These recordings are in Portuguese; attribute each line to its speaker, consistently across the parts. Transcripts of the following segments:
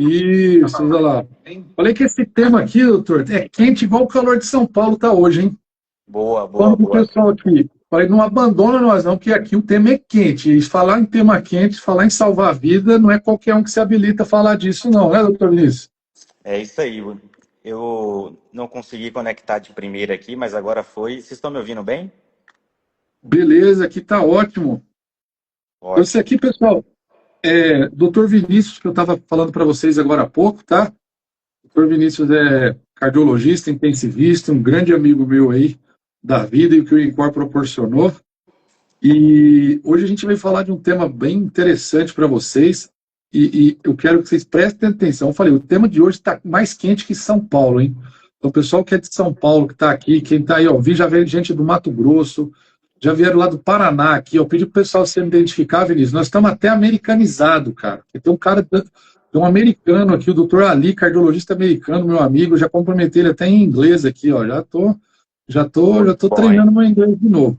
Speaker 1: Isso, olha lá. Falei que esse tema aqui, doutor, é quente igual o calor de São Paulo tá hoje, hein?
Speaker 2: Boa, boa,
Speaker 1: Falando pro
Speaker 2: boa.
Speaker 1: pessoal aqui, falei, não abandona nós não, que aqui o tema é quente. E falar em tema quente, falar em salvar a vida, não é qualquer um que se habilita a falar disso, não, né, doutor Vinícius?
Speaker 2: É isso aí. Eu não consegui conectar de primeira aqui, mas agora foi. Vocês estão me ouvindo bem?
Speaker 1: Beleza, aqui tá ótimo. Então, esse
Speaker 2: Ótimo.
Speaker 1: aqui, pessoal, é doutor Vinícius, que eu estava falando para vocês agora há pouco, tá? Doutor Vinícius é cardiologista, intensivista, um grande amigo meu aí da vida e o que o INCOR proporcionou. E hoje a gente vai falar de um tema bem interessante para vocês e eu quero que vocês prestem atenção. Eu falei, o tema de hoje está mais quente que São Paulo, hein? Então, o pessoal que é de São Paulo, que está aqui, quem está aí, ó, vi já veio gente do Mato Grosso, já vieram lá do Paraná aqui, ó, pedi para o pessoal se identificar, Vinícius. Nós estamos até americanizado, cara. Tem um cara, tem um americano aqui, o doutor Ali, cardiologista americano, meu amigo, já cumprimentei ele até em inglês aqui, ó. Já
Speaker 2: Muito
Speaker 1: tô
Speaker 2: bom, hein?
Speaker 1: treinando meu inglês de novo.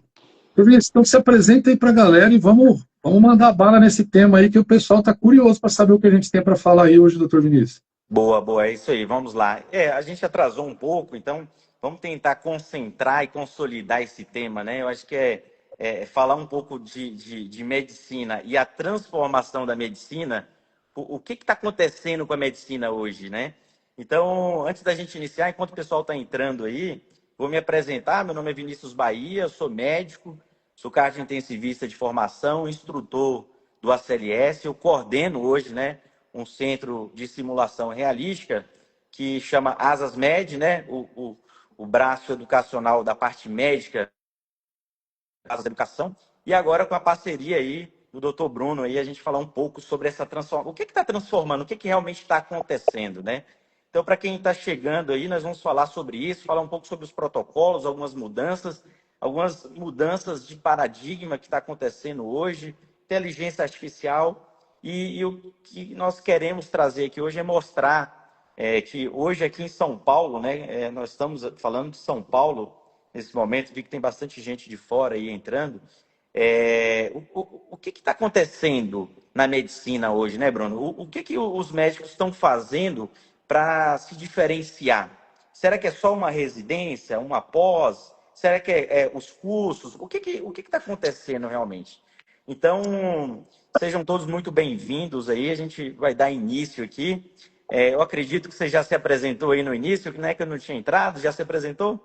Speaker 1: Então se apresenta aí para a galera e vamos mandar bala nesse tema aí que o pessoal está curioso para saber o que a gente tem para falar aí hoje, doutor Vinícius.
Speaker 2: Boa, boa, é isso aí. Vamos lá. A gente atrasou um pouco, então vamos tentar concentrar e consolidar esse tema, né? Eu acho que é falar um pouco de medicina e a transformação da medicina. O que está acontecendo com a medicina hoje, né? Então, antes da gente iniciar, enquanto o pessoal está entrando aí, vou me apresentar. Meu nome é Vinícius Bahia, sou médico, sou cardio-intensivista de formação, instrutor do ACLS. Eu coordeno hoje, né, um centro de simulação realística que chama Asas Med, né, o braço educacional da parte médica da educação. E agora com a parceria aí do Dr. Bruno aí, a gente falar um pouco sobre essa transformação. O que está transformando? O que realmente está acontecendo, né? Então, para quem está chegando aí, nós vamos falar sobre isso, falar um pouco sobre os protocolos, algumas mudanças de paradigma que está acontecendo hoje, inteligência artificial. E o que nós queremos trazer aqui hoje é mostrar que hoje aqui em São Paulo, né, nós estamos falando de São Paulo nesse momento, vi que tem bastante gente de fora aí entrando. O que está acontecendo na medicina hoje, né, Bruno? O que os médicos estão fazendo para se diferenciar? Será que é só uma residência, uma pós? Será que é os cursos? O que está acontecendo realmente? Então, sejam todos muito bem-vindos aí. A gente vai dar início aqui. Eu acredito que você já se apresentou aí no início, né? Que eu não tinha entrado. Já se apresentou?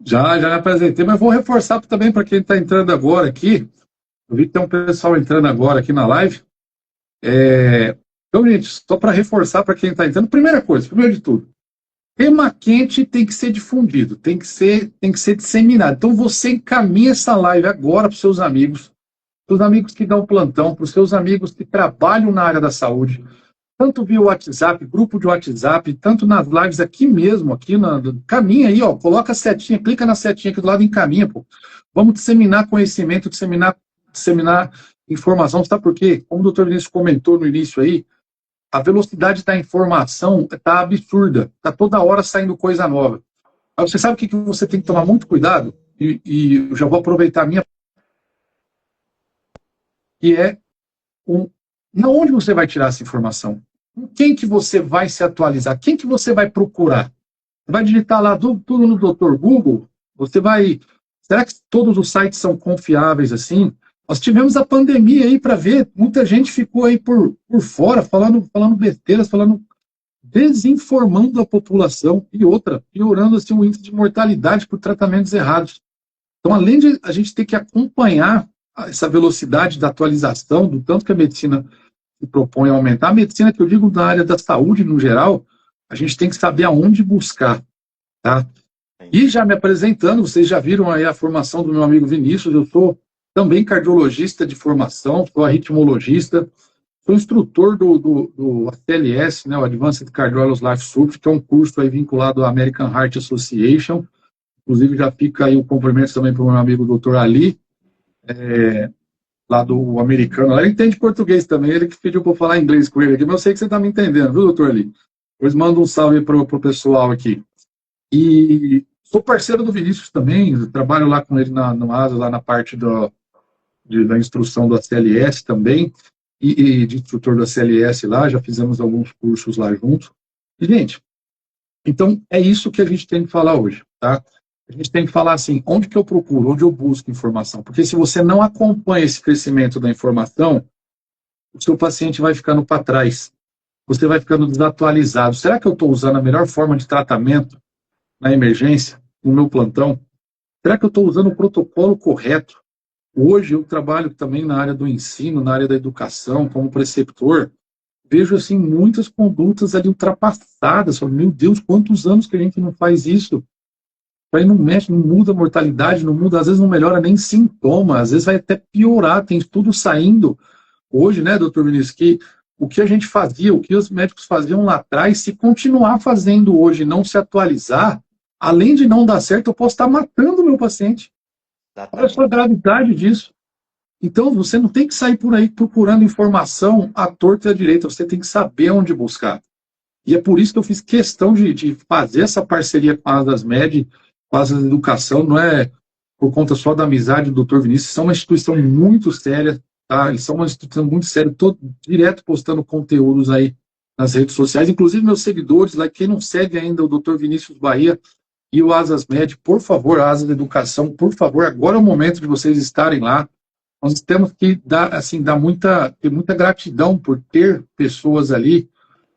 Speaker 1: Já me apresentei, mas vou reforçar também para quem está entrando agora aqui. Eu vi que tem um pessoal entrando agora aqui na live. Então, gente, só para reforçar para quem está entrando, primeira coisa, primeiro de tudo, tema quente tem que ser difundido, tem que ser disseminado. Então, você encaminha essa live agora para os seus amigos que dão plantão, para os seus amigos que trabalham na área da saúde, tanto via WhatsApp, grupo de WhatsApp, tanto nas lives aqui mesmo, caminha aí, ó, coloca a setinha, clica na setinha aqui do lado e encaminha, pô. Vamos disseminar conhecimento, disseminar informação, sabe por quê? Como o doutor Vinícius comentou no início aí, a velocidade da informação está absurda, está toda hora saindo coisa nova. Aí você sabe o que você tem que tomar muito cuidado? E eu já vou aproveitar a minha, que é na onde você vai tirar essa informação? Com quem que você vai se atualizar? Quem que você vai procurar? Você vai digitar lá tudo no Dr. Google? Você vai. Será que todos os sites são confiáveis assim? Nós tivemos a pandemia aí para ver, muita gente ficou aí por fora, falando besteiras, desinformando a população e outra, piorando assim, o índice de mortalidade por tratamentos errados. Então, além de a gente ter que acompanhar essa velocidade da atualização, do tanto que a medicina se propõe a aumentar, a medicina que eu digo na área da saúde no geral, a gente tem que saber aonde buscar, tá? E já me apresentando, vocês já viram aí a formação do meu amigo Vinícius, eu sou também cardiologista de formação, sou arritmologista, sou instrutor do ACLS, né, o Advanced Cardiology Life Support, que é um curso aí vinculado à American Heart Association. Inclusive já fica aí o cumprimento também para o meu amigo Dr. Ali, lá do americano. Ele entende português também, ele que pediu para eu falar inglês com ele aqui, mas eu sei que você está me entendendo, viu, doutor Ali? Pois manda um salve para o pessoal aqui. E sou parceiro do Vinícius também, trabalho lá com ele no ASA, lá na parte da instrução do ACLS também. e de instrutor da CLS lá, já fizemos alguns cursos lá juntos. E, gente, então é isso que a gente tem que falar hoje, tá? A gente tem que falar assim, onde que eu procuro, onde eu busco informação? Porque se você não acompanha esse crescimento da informação, o seu paciente vai ficando para trás, você vai ficando desatualizado. Será que eu estou usando a melhor forma de tratamento na emergência, no meu plantão? Será que eu estou usando o protocolo correto? Hoje eu trabalho também na área do ensino, na área da educação, como preceptor. Vejo assim muitas condutas ali ultrapassadas. Falo, meu Deus, quantos anos que a gente não faz isso? Aí não mexe, não muda a mortalidade, não muda, às vezes não melhora nem sintoma, às vezes vai até piorar. Tem estudo saindo hoje, né, doutor Vinícius, que o que a gente fazia, o que os médicos faziam lá atrás, se continuar fazendo hoje e não se atualizar, além de não dar certo, eu posso estar matando o meu paciente. Olha só a
Speaker 2: Exatamente.
Speaker 1: gravidade disso. Então, você não tem que sair por aí procurando informação à torta e à direita, você tem que saber onde buscar. E é por isso que eu fiz questão de fazer essa parceria com a Asas Med, com a Asas Educação, não é por conta só da amizade do doutor Vinícius, são uma instituição muito séria, tá? Eles são uma instituição muito séria, estou direto postando conteúdos aí nas redes sociais, inclusive meus seguidores, lá, quem não segue ainda o doutor Vinícius Bahia e o Asas Med, por favor, a Asas Educação, por favor, agora é o momento de vocês estarem lá. Nós temos que dar, assim, ter muita gratidão por ter pessoas ali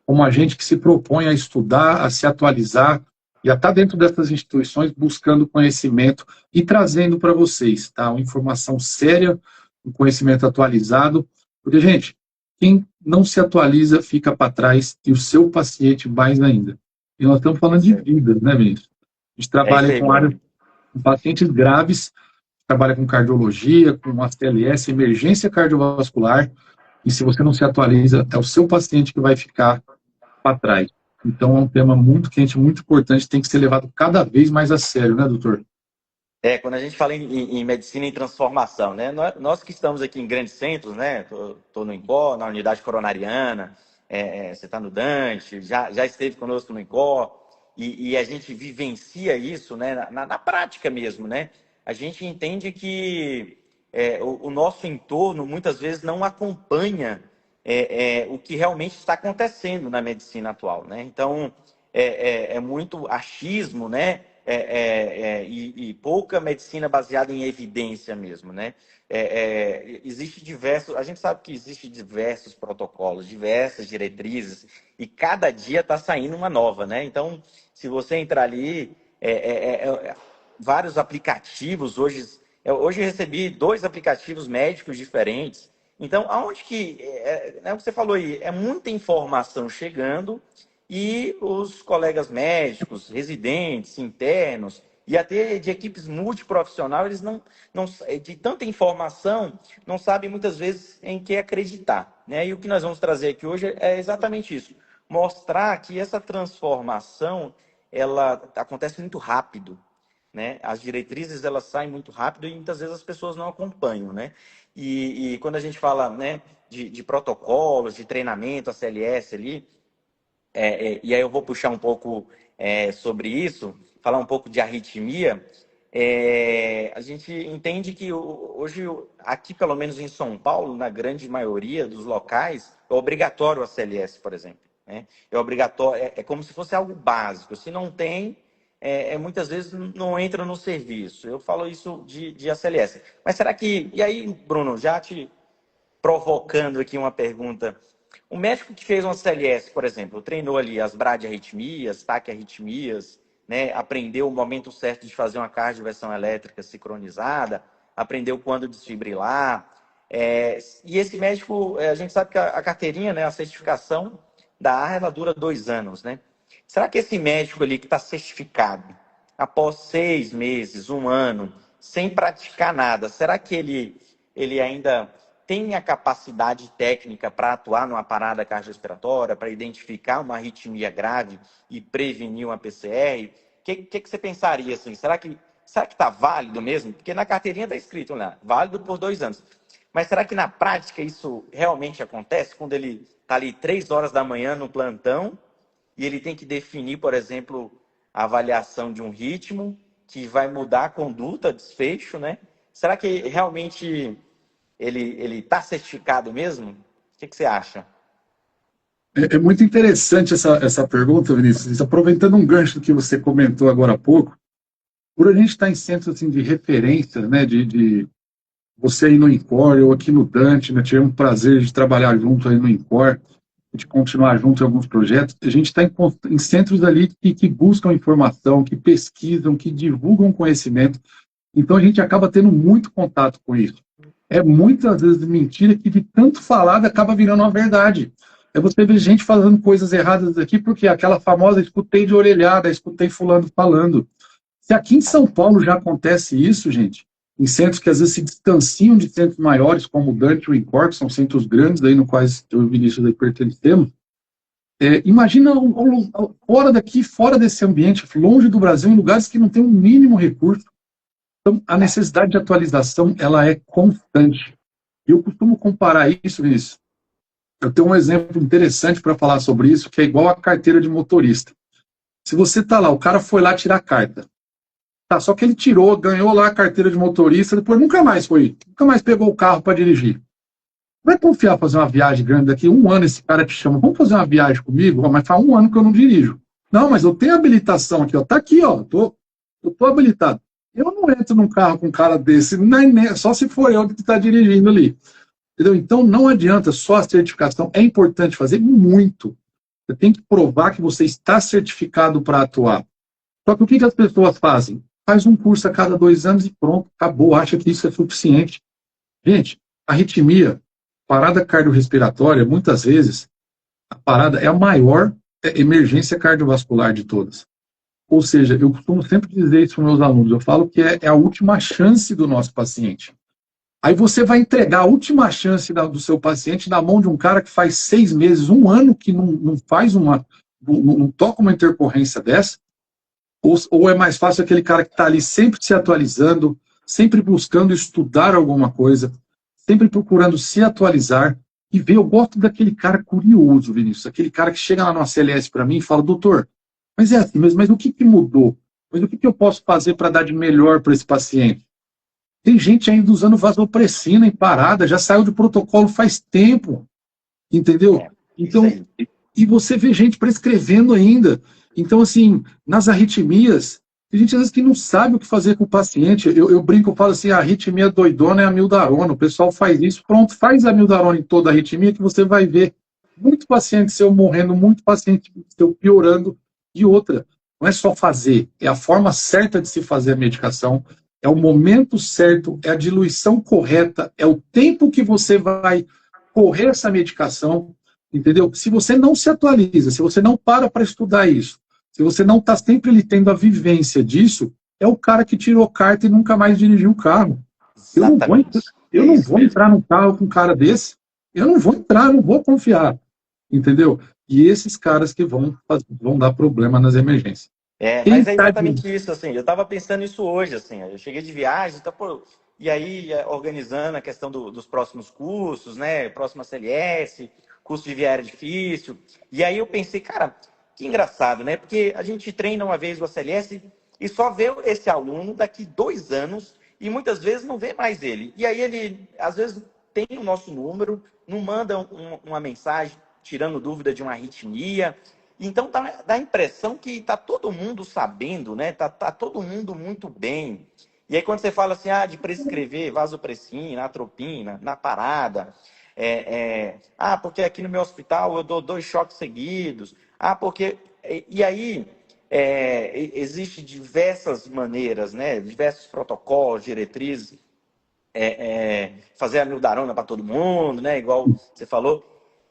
Speaker 1: como a gente que se propõe a estudar, a se atualizar e a estar dentro dessas instituições buscando conhecimento e trazendo para vocês, tá? Uma informação séria, um conhecimento atualizado, porque, gente, quem não se atualiza fica para trás e o seu paciente mais ainda. E nós estamos falando de vidas, né, Vinícius? A gente
Speaker 2: É isso
Speaker 1: trabalha
Speaker 2: aí,
Speaker 1: com áreas,
Speaker 2: Bruno.
Speaker 1: com pacientes graves, trabalha com cardiologia, com ACLS, emergência cardiovascular, e se você não se atualiza, é o seu paciente que vai ficar para trás. Então, é um tema muito quente, muito importante, tem que ser levado cada vez mais a sério, né, doutor?
Speaker 2: Quando a gente fala em medicina em transformação, né? Nós que estamos aqui em grandes centros, né? Tô no INCOR, na unidade coronariana, você está no Dante, já esteve conosco no INCOR, e a gente vivencia isso, né? Na prática mesmo, né? A gente entende que o nosso entorno muitas vezes não acompanha o que realmente está acontecendo na medicina atual, né? Então, é muito achismo, né? E pouca medicina baseada em evidência mesmo, né? Existe diversos, a gente sabe que existe diversos protocolos, diversas diretrizes, e cada dia está saindo uma nova, né? Então, se você entrar ali, vários aplicativos hoje, hoje eu recebi 2 aplicativos médicos diferentes. Então, aonde que, o que você falou aí, é muita informação chegando e os colegas médicos, residentes, internos e até de equipes multiprofissionais, eles não de tanta informação, não sabem muitas vezes em que acreditar, né? E o que nós vamos trazer aqui hoje é exatamente isso, mostrar que essa transformação ela acontece muito rápido, né? As diretrizes elas saem muito rápido e muitas vezes as pessoas não acompanham, né? E quando a gente fala, né, de protocolos, de treinamento, a CLS ali, e aí eu vou puxar um pouco sobre isso, falar um pouco de arritmia. A gente entende que hoje, aqui pelo menos em São Paulo, na grande maioria dos locais, é obrigatório a CLS, por exemplo. Né? É obrigatório, é como se fosse algo básico. Se não tem, muitas vezes não entra no serviço. Eu falo isso de ACLS. Mas será que. E aí, Bruno, já te provocando aqui uma pergunta. O médico que fez uma CLS, por exemplo, treinou ali as bradiarritmias, taquiarritmias, né? Aprendeu o momento certo de fazer uma cardioversão elétrica sincronizada, aprendeu quando desfibrilar. E esse médico, a gente sabe que a carteirinha, né, a certificação da AR, ela dura 2 anos, né? Será que esse médico ali que está certificado, após 6 meses, 1 ano, sem praticar nada, será que ele ainda tem a capacidade técnica para atuar numa parada cardiorrespiratória, para identificar uma arritmia grave e prevenir uma PCR? O que você pensaria assim? Será que está válido mesmo? Porque na carteirinha está escrito lá, válido por 2 anos. Mas será que na prática isso realmente acontece quando ele está ali 3 horas da manhã no plantão e ele tem que definir, por exemplo, a avaliação de um ritmo que vai mudar a conduta, desfecho, né? Será que realmente ele está certificado mesmo? que você acha?
Speaker 1: É muito interessante essa pergunta, Vinícius. Aproveitando um gancho que você comentou agora há pouco, por a gente estar em centros assim, de referência, né, de você aí no Incor, eu aqui no Dante, né, tivemos o prazer de trabalhar junto aí no Incor, de continuar junto em alguns projetos. A gente está em centros ali que buscam informação, que pesquisam, que divulgam conhecimento. Então a gente acaba tendo muito contato com isso. É muitas vezes mentira que de tanto falado acaba virando uma verdade. É você ver gente fazendo coisas erradas aqui, porque aquela famosa escutei de orelhada, escutei fulano falando. Se aqui em São Paulo já acontece isso, gente, em centros que às vezes se distanciam de centros maiores, como o Dante e o Incor, que são centros grandes, aí no quais eu e o Vinícius aí pertencemos, imagina fora daqui, fora desse ambiente, longe do Brasil, em lugares que não tem um mínimo recurso. Então, a necessidade de atualização, ela é constante. Eu costumo comparar isso, Vinícius. Eu tenho um exemplo interessante para falar sobre isso, que é igual a carteira de motorista. Se você está lá, o cara foi lá tirar a carta. Tá, só que ele tirou, ganhou lá a carteira de motorista, depois nunca mais pegou o carro para dirigir. Vai confiar fazer uma viagem grande daqui um ano, esse cara te chama, vamos fazer uma viagem comigo? Mas faz um ano que eu não dirijo. Não, mas eu tenho habilitação aqui, ó. Tá aqui, ó. Eu tô habilitado. Eu não entro num carro com um cara desse, só se for eu que está dirigindo ali. Entendeu? Então não adianta só a certificação, é importante fazer muito. Você tem que provar que você está certificado para atuar. Só que o que as pessoas fazem? Faz um curso a cada 2 anos e pronto, acabou, acha que isso é suficiente. Gente, arritmia, parada cardiorrespiratória, muitas vezes, a parada é a maior emergência cardiovascular de todas. Ou seja, eu costumo sempre dizer isso para os meus alunos, eu falo que é a última chance do nosso paciente. Aí você vai entregar a última chance do seu paciente na mão de um cara que faz 6 meses, um ano que não faz não toca uma intercorrência dessa, ou é mais fácil aquele cara que está ali sempre se atualizando, sempre buscando estudar alguma coisa, sempre procurando se atualizar e ver. Eu gosto daquele cara curioso, Vinícius, aquele cara que chega lá no ACLS para mim e fala, doutor, mas é assim, mas o que mudou? Mas o que eu posso fazer para dar de melhor para esse paciente? Tem gente ainda usando vasopressina em parada, já saiu do protocolo faz tempo, entendeu? Então, e você vê gente prescrevendo ainda. Então, assim, nas arritmias, tem gente às vezes que não sabe o que fazer com o paciente. Eu brinco, eu falo assim, a arritmia doidona é a mildarona. O pessoal faz isso, pronto, faz a mildarona em toda a arritmia que você vai ver muito paciente seu morrendo, muito paciente seu piorando. E outra, não é só fazer, é a forma certa de se fazer a medicação, é o momento certo, é a diluição correta, é o tempo que você vai correr essa medicação, entendeu? Se você não se atualiza, se você não para estudar isso, se você não está sempre ali tendo a vivência disso, é o cara que tirou carta e nunca mais dirigiu o carro. Eu não vou entrar num carro com um cara desse, eu não vou entrar, não vou confiar, entendeu? E esses caras que vão dar problema nas emergências.
Speaker 2: Mas é exatamente isso, assim, eu estava pensando isso hoje, assim, eu cheguei de viagem, tá, pô, e aí organizando a questão dos próximos cursos, né, próxima CLS, curso de viária difícil, e aí eu pensei, cara, que engraçado, né, porque a gente treina uma vez o ACLS e só vê esse aluno daqui 2 anos e muitas vezes não vê mais ele, e aí ele, às vezes, tem o nosso número, não manda uma mensagem tirando dúvida de uma arritmia. Então dá a impressão que está todo mundo sabendo, né? Tá todo mundo muito bem. E aí quando você fala assim, de prescrever vasopressina, atropina, na parada, porque aqui no meu hospital eu dou 2 choques seguidos, porque... E aí existe diversas maneiras, né? Diversos protocolos, diretrizes, fazer a mildarona para todo mundo, né? Igual você falou.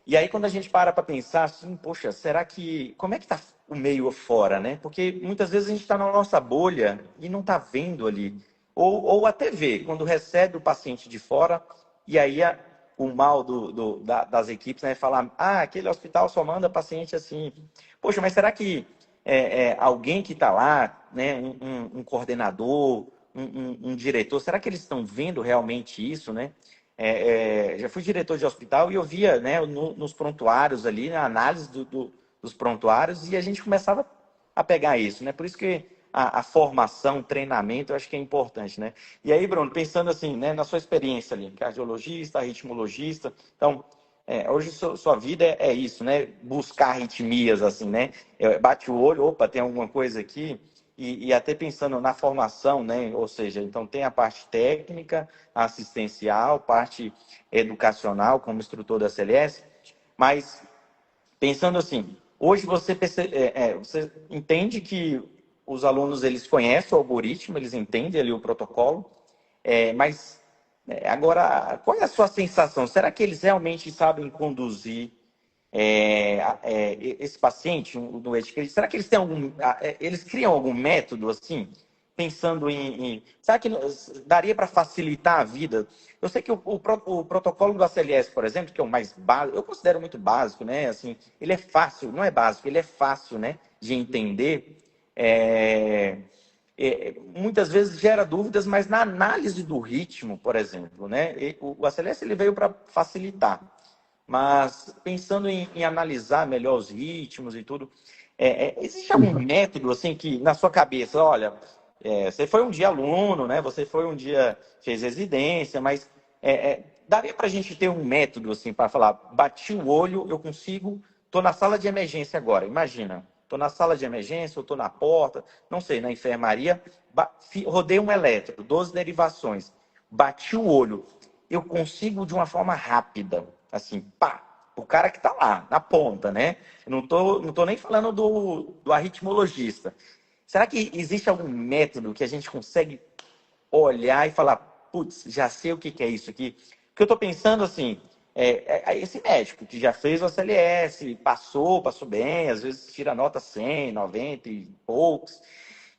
Speaker 2: E aí, quando a gente para pensar assim, poxa, será que... Como é que está o meio fora, né? Porque muitas vezes a gente está na nossa bolha e não está vendo ali. Ou até vê, quando recebe o paciente de fora, e aí o mal das equipes, né? Falar, aquele hospital só manda paciente assim. Poxa, mas será que alguém que está lá, né? Um coordenador, um diretor, será que eles estão vendo realmente isso, né? Já fui diretor de hospital e eu via, né, nos prontuários ali, na análise dos prontuários, e a gente começava a pegar isso, né? Por isso que a formação, treinamento, eu acho que é importante, né? E aí, Bruno, pensando assim, né, na sua experiência ali, cardiologista, ritmologista, então, hoje sua vida é isso, né? Buscar arritmias, assim, né? Bate o olho, opa, tem alguma coisa aqui. E até pensando na formação, né? Ou seja, então tem a parte técnica, assistencial, parte educacional, como instrutor da CLS, mas pensando assim, hoje você entende que os alunos eles conhecem o algoritmo, eles entendem ali o protocolo, mas agora, qual é a sua sensação? Será que eles realmente sabem conduzir esse paciente no etiquete? Será que eles têm eles criam algum método assim, pensando será que daria para facilitar a vida? Eu sei que o protocolo do ACLS, por exemplo, que é o mais básico, eu considero muito básico, né? Assim, ele é fácil, não é básico, ele é fácil, né, de entender. Muitas vezes gera dúvidas, mas na análise do ritmo, por exemplo, né? O ACLS ele veio para facilitar. Mas pensando em analisar melhor os ritmos e tudo, existe algum método assim que na sua cabeça, olha, você foi um dia aluno, né? Você foi um dia fez residência, mas daria para a gente ter um método assim para falar, bati o olho, eu consigo, estou na sala de emergência agora, imagina, estou na sala de emergência, ou estou na porta, não sei, na enfermaria, rodei um eletro, 12 derivações, bati o olho, eu consigo de uma forma rápida, assim, pá, o cara que tá lá, na ponta, né? Eu não tô nem falando do arritmologista. Será que existe algum método que a gente consegue olhar e falar, putz, já sei o que é isso aqui? Porque eu tô pensando assim, esse médico que já fez o ACLS, passou bem, às vezes tira nota 100, 90 e poucos,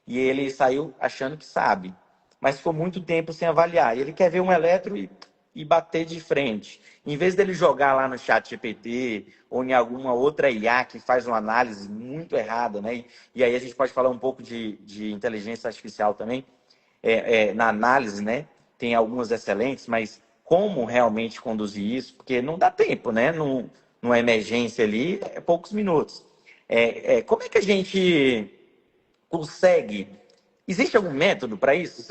Speaker 2: e ele saiu achando que sabe, mas ficou muito tempo sem avaliar. E ele quer ver um eletro e bater de frente. Em vez dele jogar lá no chat GPT ou em alguma outra IA que faz uma análise muito errada, né? E aí a gente pode falar um pouco de inteligência artificial também, na análise, né? Tem algumas excelentes, mas como realmente conduzir isso? Porque não dá tempo, né? Numa emergência ali, poucos minutos. Como é que a gente consegue? Existe algum método para isso?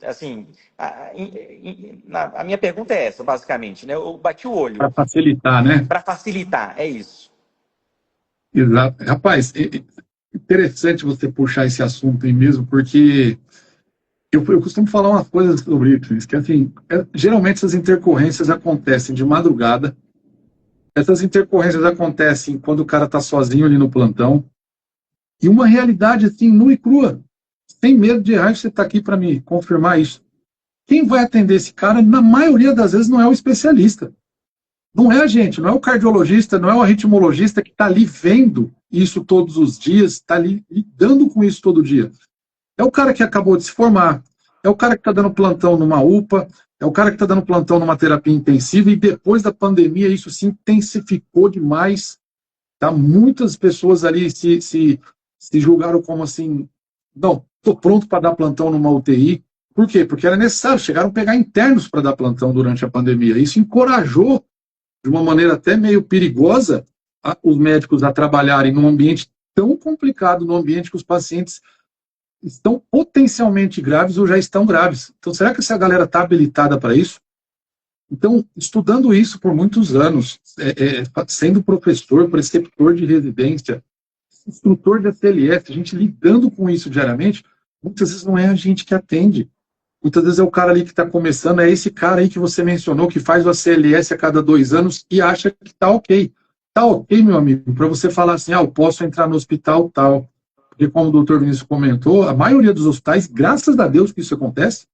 Speaker 2: Assim, a minha pergunta é essa, basicamente, né? Eu bati o olho.
Speaker 1: Para facilitar, né?
Speaker 2: Para facilitar, é isso.
Speaker 1: Exato. Rapaz, interessante você puxar esse assunto aí mesmo, porque eu costumo falar uma coisa sobre isso, que assim, geralmente essas intercorrências acontecem de madrugada, essas intercorrências acontecem quando o cara está sozinho ali no plantão, e uma realidade assim, nua e crua, sem medo de errar, você está aqui para me confirmar isso. Quem vai atender esse cara, na maioria das vezes, não é o especialista. Não é a gente, não é o cardiologista, não é o arritmologista que está ali vendo isso todos os dias, está ali lidando com isso todo dia. É o cara que acabou de se formar, é o cara que está dando plantão numa UPA, é o cara que está dando plantão numa terapia intensiva, e depois da pandemia isso se intensificou demais. Tá? Muitas pessoas ali se julgaram como assim, não, estou pronto para dar plantão numa UTI. Por quê? Porque era necessário, chegaram a pegar internos para dar plantão durante a pandemia. Isso encorajou, de uma maneira até meio perigosa, os médicos a trabalharem num ambiente tão complicado, num ambiente que os pacientes estão potencialmente graves ou já estão graves. Então, será que essa galera está habilitada para isso? Então, estudando isso por muitos anos, sendo professor, preceptor de residência, instrutor de ACLS, a gente lidando com isso diariamente, muitas vezes não é a gente que atende. Muitas vezes é o cara ali que está começando, é esse cara aí que você mencionou, que faz o ACLS a cada 2 anos e acha que está ok. Está ok, meu amigo, para você falar assim, eu posso entrar no hospital tal. Porque como o doutor Vinícius comentou, a maioria dos hospitais, graças a Deus que isso acontece,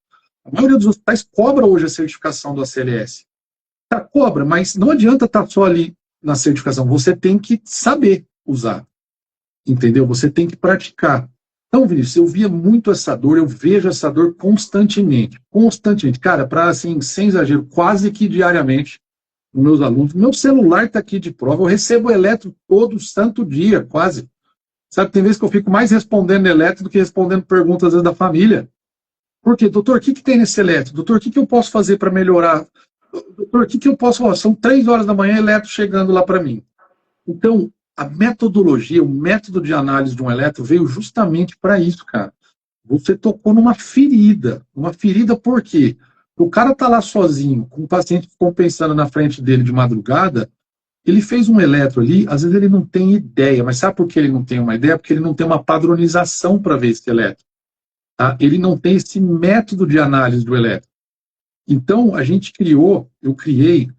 Speaker 1: a maioria dos hospitais cobra hoje a certificação do ACLS. Cobra, mas não adianta estar só ali na certificação, você tem que saber usar, entendeu? Você tem que praticar. Então, Vinícius, eu via muito essa dor, eu vejo essa dor constantemente. Cara, para assim, sem exagero, quase que diariamente, nos meus alunos, meu celular está aqui de prova, eu recebo eletro todo santo dia, quase. Sabe, tem vezes que eu fico mais respondendo eletro do que respondendo perguntas, às vezes, da família. Por quê? Doutor, o que tem nesse eletro? Doutor, o que eu posso fazer para melhorar? Doutor, o que eu posso fazer? São 3 horas da manhã, eletro chegando lá para mim. Então, a metodologia, o método de análise de um eletro veio justamente para isso, cara. Você tocou numa ferida. Uma ferida por quê? O cara está lá sozinho, com o paciente compensando na frente dele de madrugada, ele fez um eletro ali, às vezes ele não tem ideia, mas sabe por que ele não tem uma ideia? Porque ele não tem uma padronização para ver esse eletro. Tá? Ele não tem esse método de análise do eletro. Então, eu criei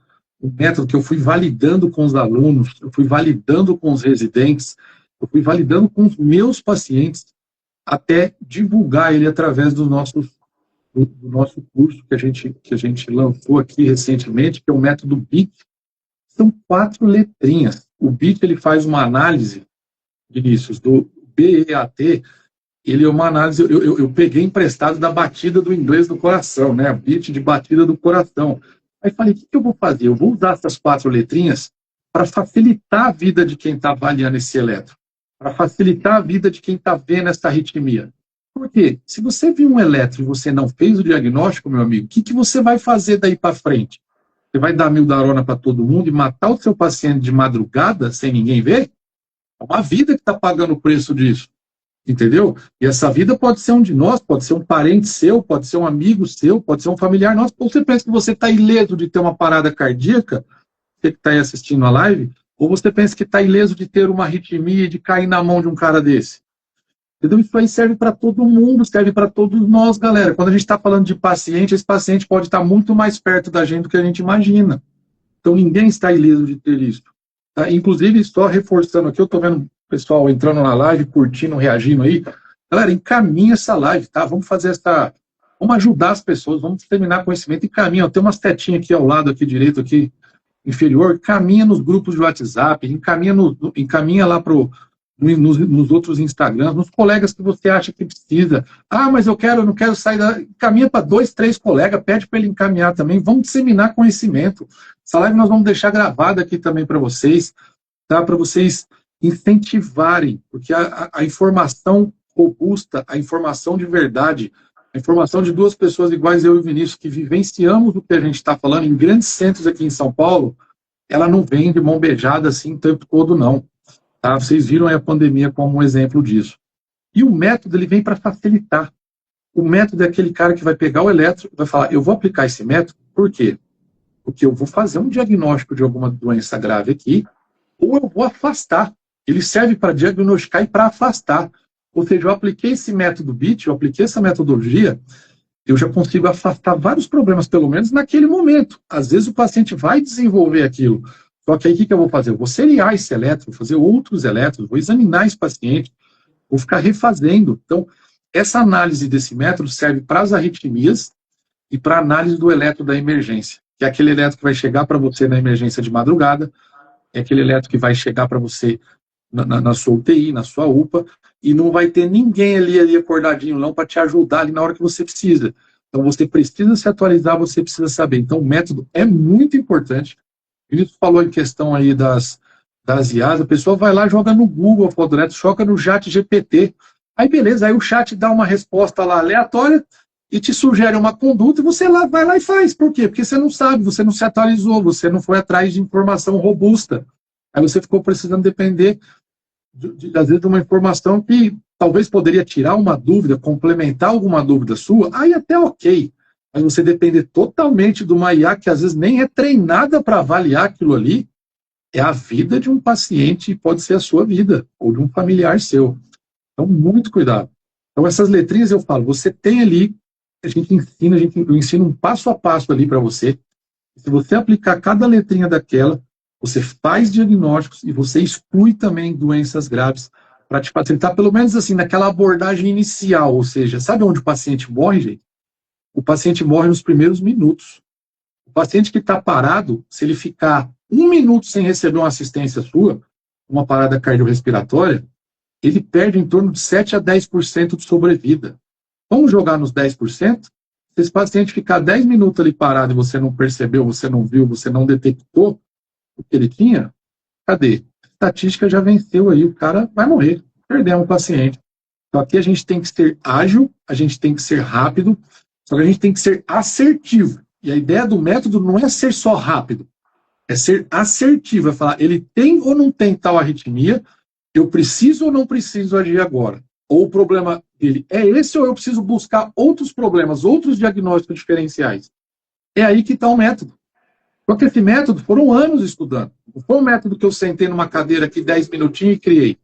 Speaker 1: um método que eu fui validando com os alunos, eu fui validando com os residentes, eu fui validando com os meus pacientes, até divulgar ele através do nosso curso que a gente lançou aqui recentemente, que é o método BIT. São 4 letrinhas. O BIT, ele faz uma análise, Vinícius, do BEAT. Ele é uma análise, eu peguei emprestado da batida do inglês do coração, né? BIT de batida do coração. Aí falei, o que eu vou fazer? Eu vou usar essas 4 letrinhas para facilitar a vida de quem está avaliando esse eletro, para facilitar a vida de quem está vendo essa arritmia. Por quê? Se você viu um eletro e você não fez o diagnóstico, meu amigo, o que você vai fazer daí para frente? Você vai dar mildarona para todo mundo e matar o seu paciente de madrugada sem ninguém ver? É uma vida que está pagando o preço disso. Entendeu? E essa vida pode ser um de nós, pode ser um parente seu, pode ser um amigo seu, pode ser um familiar nosso. Ou você pensa que você está ileso de ter uma parada cardíaca, você que está aí assistindo a live, ou você pensa que está ileso de ter uma arritmia e de cair na mão de um cara desse. Entendeu? Isso aí serve para todo mundo, serve para todos nós, galera. Quando a gente está falando de paciente, esse paciente pode estar muito mais perto da gente do que a gente imagina. Então ninguém está ileso de ter isso. Tá? Inclusive, só reforçando aqui, eu estou vendo o pessoal entrando na live, curtindo, reagindo aí. Galera, encaminha essa live, tá? Vamos fazer essa... Vamos ajudar as pessoas, vamos disseminar conhecimento. Encaminha, tem umas tetinhas aqui ao lado, aqui direito, aqui inferior. Caminha nos grupos de WhatsApp, encaminha lá nos outros Instagrams, nos colegas que você acha que precisa. Ah, mas eu não quero sair da... Caminha para 2, 3 colegas, pede para ele encaminhar também. Vamos disseminar conhecimento. Essa live nós vamos deixar gravada aqui também para vocês, tá? Para vocês incentivarem, porque a informação robusta, a informação de verdade, a informação de 2 pessoas iguais, eu e o Vinícius, que vivenciamos o que a gente está falando em grandes centros aqui em São Paulo, ela não vem de mão beijada assim o tempo todo, não. Tá? Vocês viram aí a pandemia como um exemplo disso. E o método, ele vem para facilitar. O método é aquele cara que vai pegar o eletro e vai falar, eu vou aplicar esse método, por quê? Porque eu vou fazer um diagnóstico de alguma doença grave aqui, ou eu vou afastar. Ele serve para diagnosticar e para afastar. Ou seja, eu apliquei esse método BIT, eu apliquei essa metodologia, eu já consigo afastar vários problemas, pelo menos naquele momento. Às vezes o paciente vai desenvolver aquilo. Só que aí o que eu vou fazer? Eu vou seriar esse eletro, vou fazer outros eletros, vou examinar esse paciente, vou ficar refazendo. Então, essa análise desse método serve para as arritmias e para a análise do eletro da emergência, que é aquele eletro que vai chegar para você na emergência de madrugada, é aquele eletro que vai chegar para você na sua UTI, na sua UPA, e não vai ter ninguém ali acordadinho não para te ajudar ali na hora que você precisa. Então você precisa se atualizar, você precisa saber. Então o método é muito importante. O Vinícius falou em questão aí das IAs, a pessoa vai lá, joga no Google a foto do eletro, joga no chat GPT. Aí beleza, aí o chat dá uma resposta lá aleatória e te sugere uma conduta e você vai lá e faz. Por quê? Porque você não sabe, você não se atualizou, você não foi atrás de informação robusta. Aí você ficou precisando depender, às vezes, de uma informação que talvez poderia tirar uma dúvida, complementar alguma dúvida sua, aí até ok. Mas você depender totalmente de uma IA que às vezes nem é treinada para avaliar aquilo ali, é a vida de um paciente e pode ser a sua vida, ou de um familiar seu. Então, muito cuidado. Então, essas letrinhas eu falo, você tem ali, eu ensino um passo a passo ali para você. Se você aplicar cada letrinha daquela, você faz diagnósticos e você exclui também doenças graves para te facilitar, pelo menos assim, naquela abordagem inicial, ou seja, sabe onde o paciente morre, gente? O paciente morre nos primeiros minutos. O paciente que está parado, se ele ficar 1 minuto sem receber uma assistência sua, uma parada cardiorrespiratória, ele perde em torno de 7 a 10% de sobrevida. Vamos jogar nos 10%? Se esse paciente ficar 10 minutos ali parado e você não percebeu, você não viu, você não detectou o que ele tinha, cadê? A estatística já venceu aí, o cara vai morrer. Perdemos o paciente. Então aqui a gente tem que ser ágil, a gente tem que ser rápido, só que a gente tem que ser assertivo. E a ideia do método não é ser só rápido, é ser assertivo, é falar, ele tem ou não tem tal arritmia, eu preciso ou não preciso agir agora? Ou o problema dele é esse, ou eu preciso buscar outros problemas, outros diagnósticos diferenciais? É aí que está o método. Só que esse método foram anos estudando. Não foi um método que eu sentei numa cadeira aqui 10 minutinhos e criei.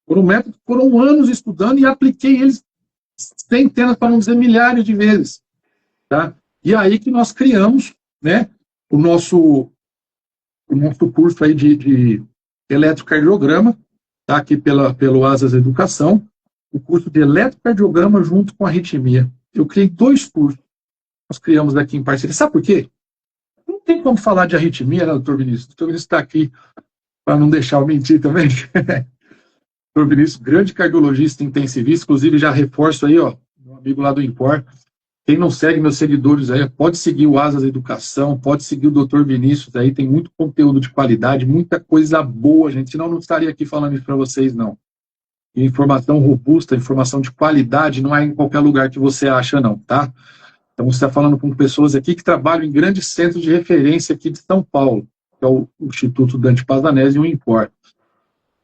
Speaker 1: Foram um método que foram anos estudando e apliquei eles centenas, para não dizer milhares de vezes. Tá? E aí que nós criamos, né, o nosso curso aí de eletrocardiograma, tá, aqui pelo Asas Educação, o curso de eletrocardiograma junto com arritmia. Eu criei 2 cursos, nós criamos aqui em parceria. Sabe por quê? Não tem como falar de arritmia, né, doutor Vinícius? O doutor Vinícius está aqui para não deixar eu mentir também. Doutor Vinícius, grande cardiologista intensivista, inclusive já reforço aí, ó, meu amigo lá do Impor. Quem não segue meus seguidores aí, pode seguir o Asas Educação, pode seguir o Dr. Vinícius aí, tem muito conteúdo de qualidade, muita coisa boa, gente. Senão eu não estaria aqui falando isso para vocês, não. E informação robusta, informação de qualidade, não é em qualquer lugar que você acha, não, tá? Então você está falando com pessoas aqui que trabalham em grandes centros de referência aqui de São Paulo, que é o Instituto Dante Pazanese e o Impor.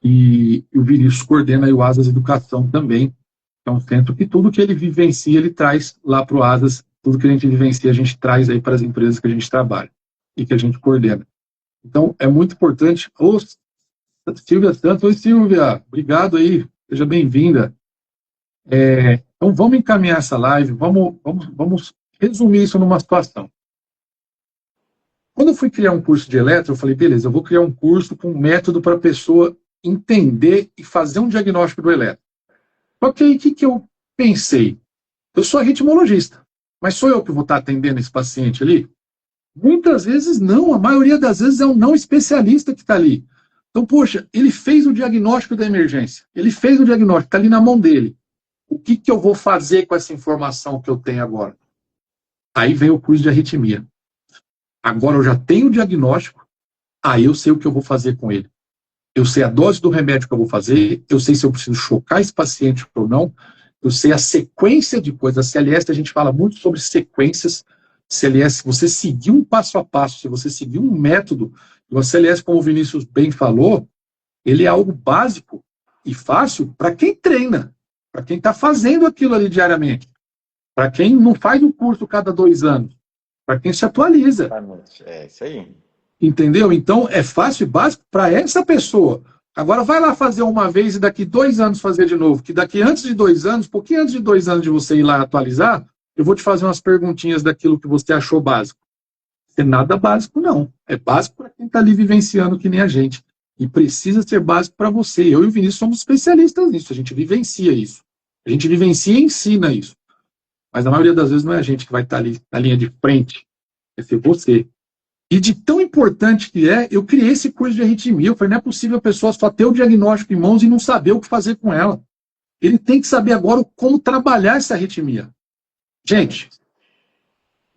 Speaker 1: E o Vinícius coordena aí o Asas Educação também. É um centro que tudo que ele vivencia, ele traz lá para o Asas, tudo que a gente vivencia, a gente traz aí para as empresas que a gente trabalha e que a gente coordena. Então, é muito importante. Ô, Silvia Santos, oi Silvia, obrigado aí, seja bem-vinda. Então, vamos encaminhar essa live, vamos resumir isso numa situação. Quando eu fui criar um curso de eletro, eu falei, beleza, eu vou criar um curso com um método para a pessoa entender e fazer um diagnóstico do eletro. Só que aí, o que eu pensei? Eu sou arritmologista, mas sou eu que vou estar atendendo esse paciente ali? Muitas vezes não, a maioria das vezes é um não especialista que está ali. Então, poxa, ele fez o diagnóstico da emergência, ele fez o diagnóstico, está ali na mão dele. O que eu vou fazer com essa informação que eu tenho agora? Aí vem o curso de arritmia. Agora eu já tenho o diagnóstico, aí eu sei o que eu vou fazer com ele. Eu sei a dose do remédio que eu vou fazer, eu sei se eu preciso chocar esse paciente ou não, eu sei a sequência de coisas. A CLS, a gente fala muito sobre sequências. CLS, se você seguir um passo a passo, se você seguir um método, o CLS, como o Vinícius bem falou, ele é algo básico e fácil para quem treina, para quem está fazendo aquilo ali diariamente, para quem não faz um curso cada 2 anos, para quem se atualiza.
Speaker 2: É isso aí.
Speaker 1: Entendeu? Então, é fácil e básico para essa pessoa. Agora, vai lá fazer uma vez e daqui 2 anos fazer de novo. Que daqui antes de 2 anos, pouquinho antes de 2 anos de você ir lá atualizar, eu vou te fazer umas perguntinhas daquilo que você achou básico. Não é nada básico, não. É básico para quem está ali vivenciando que nem a gente. E precisa ser básico para você. Eu e o Vinícius somos especialistas nisso. A gente vivencia isso. A gente vivencia e ensina isso. Mas na maioria das vezes não é a gente que vai estar ali na linha de frente. É ser você. E de tão importante que é, eu criei esse curso de arritmia. Eu falei, não é possível a pessoa só ter o diagnóstico em mãos e não saber o que fazer com ela. Ele tem que saber agora como trabalhar essa arritmia. Gente,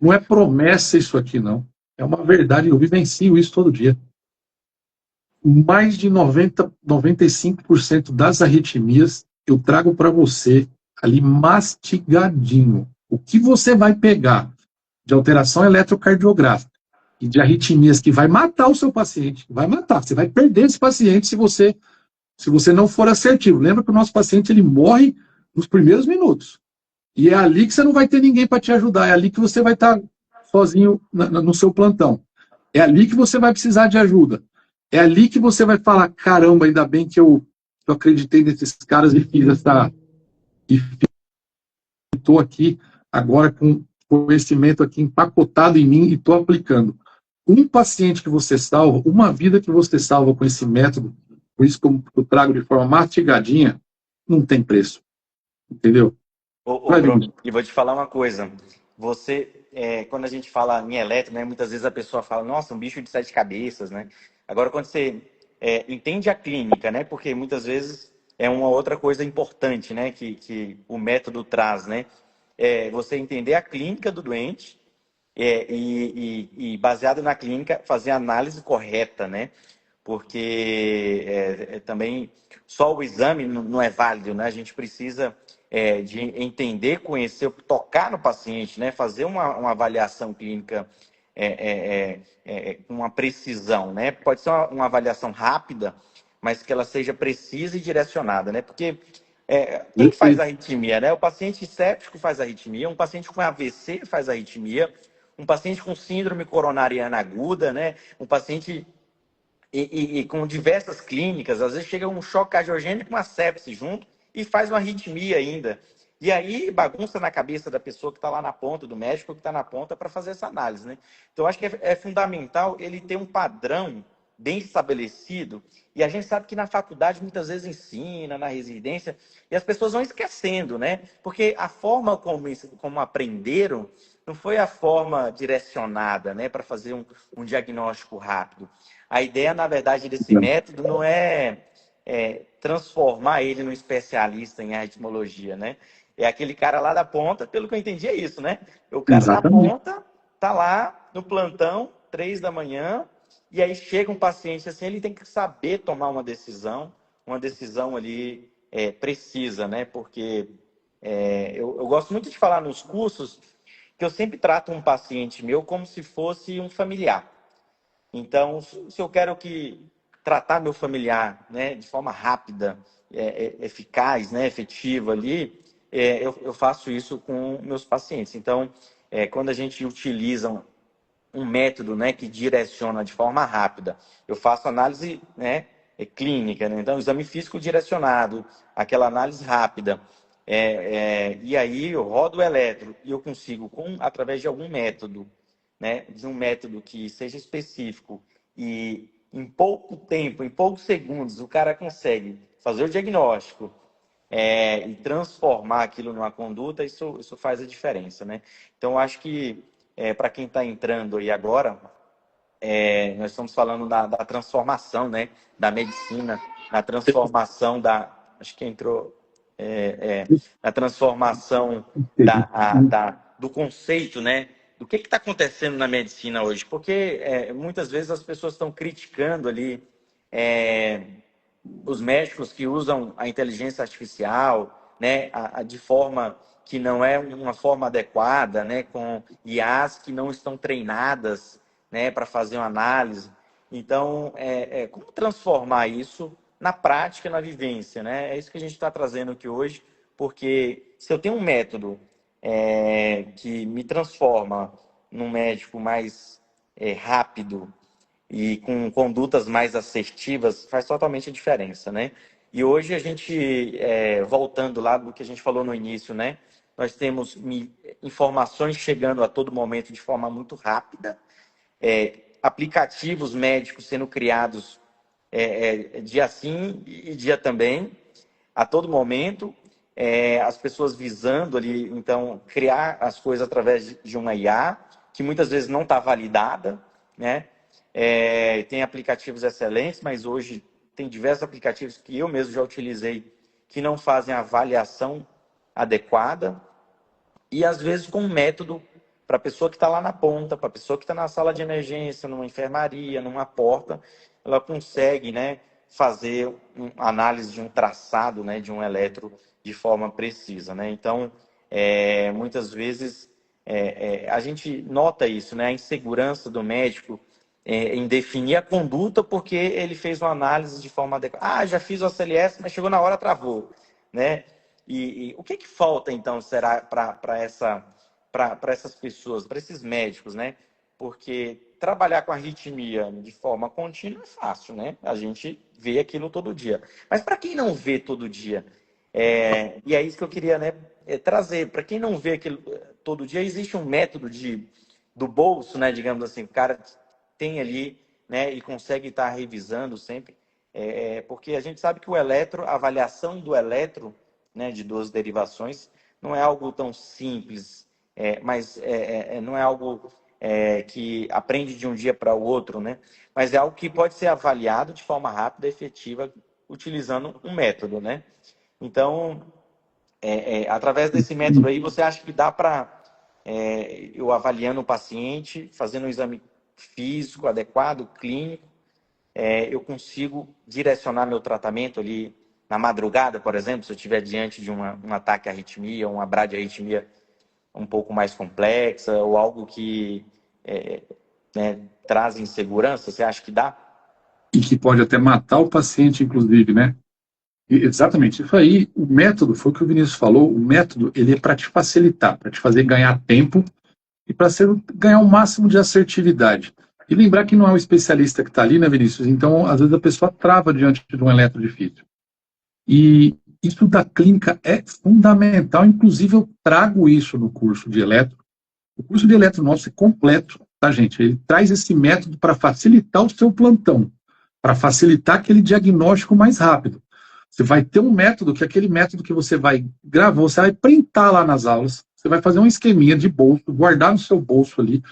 Speaker 1: não é promessa isso aqui, não. É uma verdade, eu vivencio isso todo dia. Mais de 95% das arritmias eu trago para você ali mastigadinho. O que você vai pegar de alteração eletrocardiográfica e de arritmias que vai matar o seu paciente, vai matar, você vai perder esse paciente se você não for assertivo. Lembra que o nosso paciente ele morre nos primeiros minutos. E é ali que você não vai ter ninguém para te ajudar, é ali que você vai estar sozinho no seu plantão. É ali que você vai precisar de ajuda. É ali que você vai falar, caramba, ainda bem que eu acreditei nesses caras e fiz essa... E estou aqui agora com conhecimento aqui empacotado em mim e estou aplicando. Um paciente que você salva, uma vida que você salva com esse método, por isso que eu trago de forma mastigadinha, não tem preço. Entendeu?
Speaker 2: Bruno, e vou te falar uma coisa. Você, quando a gente fala em eletro, né, muitas vezes a pessoa fala, nossa, um bicho de 7 cabeças, né? Agora, quando você entende a clínica, né? Porque muitas vezes é uma outra coisa importante, né? Que o método traz, né? Você entender a clínica do doente e baseado na clínica, fazer a análise correta, né? Porque também só o exame não é válido, né? A gente precisa de entender, conhecer, tocar no paciente, né? Fazer uma avaliação clínica com uma precisão, né? Pode ser uma avaliação rápida, mas que ela seja precisa e direcionada, né? Porque quem que faz arritmia, né? O paciente séptico faz arritmia, um paciente com AVC faz arritmia, um paciente com síndrome coronariana aguda, né? Um paciente e com diversas clínicas, às vezes chega um choque cardiogênico com uma sepse junto e faz uma arritmia ainda. E aí bagunça na cabeça da pessoa que está lá na ponta, do médico que está na ponta para fazer essa análise, né? Então, acho que é fundamental ele ter um padrão bem estabelecido. E a gente sabe que na faculdade muitas vezes ensina, na residência, e as pessoas vão esquecendo, né? Porque a forma como aprenderam não foi a forma direcionada, né, para fazer um diagnóstico rápido. A ideia, na verdade, desse método não é transformar ele num especialista em arritmologia, né? É aquele cara lá da ponta, pelo que eu entendi, é isso, né? O cara da ponta tá lá no plantão, 3 da manhã, e aí chega um paciente assim, ele tem que saber tomar uma decisão ali precisa, né? Porque eu gosto muito de falar nos cursos que eu sempre trato um paciente meu como se fosse um familiar. Então, se eu quero tratar meu familiar, né, de forma rápida, eficaz, né, efetiva ali, eu faço isso com meus pacientes. Então, quando a gente utiliza um método, né, que direciona de forma rápida, eu faço análise, né, clínica, né? Então, exame físico direcionado, aquela análise rápida. E aí eu rodo o eletro e eu consigo, através de algum método, né, de um método que seja específico e em pouco tempo, em poucos segundos, o cara consegue fazer o diagnóstico e transformar aquilo numa conduta, isso faz a diferença, né? Então, acho que para quem está entrando aí agora, nós estamos falando da transformação, né, da medicina, da transformação acho que entrou, da transformação do conceito, né, do que está acontecendo na medicina hoje, porque muitas vezes as pessoas estão criticando ali os médicos que usam a inteligência artificial, né, de forma que não é uma forma adequada, né, com IAs que não estão treinadas, né, para fazer uma análise. Então, como transformar isso na prática, na vivência, né? É isso que a gente está trazendo aqui hoje, porque se eu tenho um método que me transforma num médico mais rápido e com condutas mais assertivas, faz totalmente a diferença, né? E hoje a gente, voltando lá do que a gente falou no início, né? Nós temos informações chegando a todo momento de forma muito rápida, aplicativos médicos sendo criados dia sim e dia também, a todo momento, as pessoas visando ali, então, criar as coisas através de uma IA, que muitas vezes não está validada, né? Tem aplicativos excelentes, mas hoje tem diversos aplicativos que eu mesmo já utilizei que não fazem a avaliação adequada e, às vezes, com um método para a pessoa que está lá na ponta, para a pessoa que está na sala de emergência, numa enfermaria, numa porta, ela consegue, né, fazer uma análise de um traçado, né, de um eletro de forma precisa, né? Então, muitas vezes a gente nota isso, né, a insegurança do médico em definir a conduta porque ele fez uma análise de forma adequada. Ah, já fiz o ACLS, mas chegou na hora, travou, né? E o que falta, então, será para essas pessoas, para esses médicos, né? Porque trabalhar com arritmia de forma contínua é fácil, né? A gente vê aquilo todo dia. Mas para quem não vê todo dia, e é isso que eu queria, né, trazer. Para quem não vê aquilo todo dia, existe um método do bolso, né? Digamos assim, o cara tem ali, né? E consegue estar revisando sempre. Porque a gente sabe que a avaliação do eletro, né, de 12 derivações, não é algo tão simples, mas não é algo que aprende de um dia para o outro, né? Mas é algo que pode ser avaliado de forma rápida e efetiva utilizando um método, né? Então, através desse método aí, você acha que dá para, eu avaliando o paciente, fazendo um exame físico adequado, clínico, eu consigo direcionar meu tratamento ali na madrugada, por exemplo, se eu estiver diante de um ataque à arritmia, uma bradiarritmia um pouco mais complexa, ou algo que né, traz insegurança, você acha que dá?
Speaker 1: E que pode até matar o paciente, inclusive, né? Exatamente. Isso aí, o método, foi o que o Vinícius falou, o método, ele é para te facilitar, para te fazer ganhar tempo e para ganhar o máximo de assertividade. E lembrar que não é o especialista que está ali, né, Vinícius? Então, às vezes a pessoa trava diante de um eletro difícil. E isso da clínica é fundamental, inclusive eu trago isso no curso de eletro. O curso de eletro nosso é completo, tá, gente? Ele traz esse método para facilitar o seu plantão, para facilitar aquele diagnóstico mais rápido. Você vai ter um método, que é aquele método que você vai gravar, você vai printar lá nas aulas, você vai fazer um esqueminha de bolso, guardar no seu bolso ali,